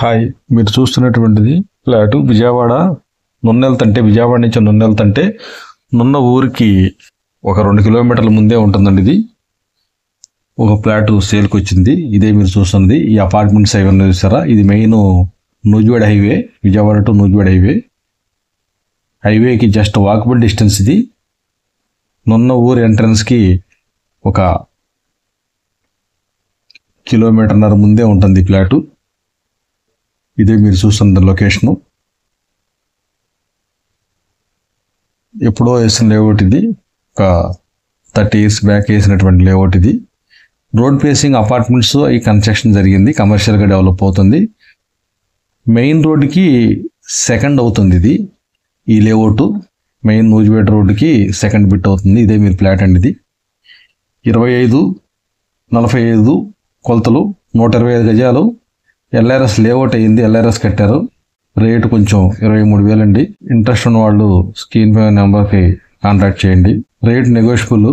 Hi, మీరు చూస్తున్నటువంటిది flat Vijayawada నున్నెల్తంటే, Vijayawada నుంచి నున్నెల్తంటే నున్న ఊరికి ఒక 2 కిలోమీటర్ల ముందే ఉంటుందండి. ఇది ఒక ఫ్లాట్ సేల్కి వచ్చింది. ఇదే మీరు చూస్తుంది. ఈ అపార్ట్మెంట్స్ ఏమన్నా చూసారా? ఇది main Nuzvid highway, Vijayawada to Nuzvid highway. హైవేకి జస్ట్ వాకబుల్ డిస్టెన్స్ ఇది. నున్న ఊరు ఎంట్రన్స్కి ఒక 1.5 కిలోమీటర్ ముందే ఉంటుంది ఫ్లాటు. ఇదే మీరు చూస్తున్న లొకేషను. ఎప్పుడో వేసిన లేఅవుట్ ఇది. ఒక 30 years బ్యాక్ వేసినటువంటి లేఅవుట్ ఇది. రోడ్ ఫేసింగ్ అపార్ట్మెంట్స్ ఈ కన్స్ట్రక్షన్ జరిగింది. కమర్షియల్గా డెవలప్ అవుతుంది. మెయిన్ రోడ్డుకి సెకండ్ అవుతుంది ఇది. ఈ లేఅవుట్ మెయిన్ నూజివీడ్ రోడ్డుకి సెకండ్ బిట్ అవుతుంది. ఇదే మీరు ఫ్లాట్ అండి. ఇది 25-45 కొలతలు, 125 గజాలు. ఎల్ఆర్ఎస్ లేఅవుట్ అయ్యింది. ఎల్ఆర్ఎస్ కట్టారు. రేటు కొంచెం 23,000 అండి. ఇంట్రెస్ట్ ఉన్న వాళ్ళు స్క్రీన్ పై నెంబర్కి కాంటాక్ట్ చేయండి. Rate negotiable.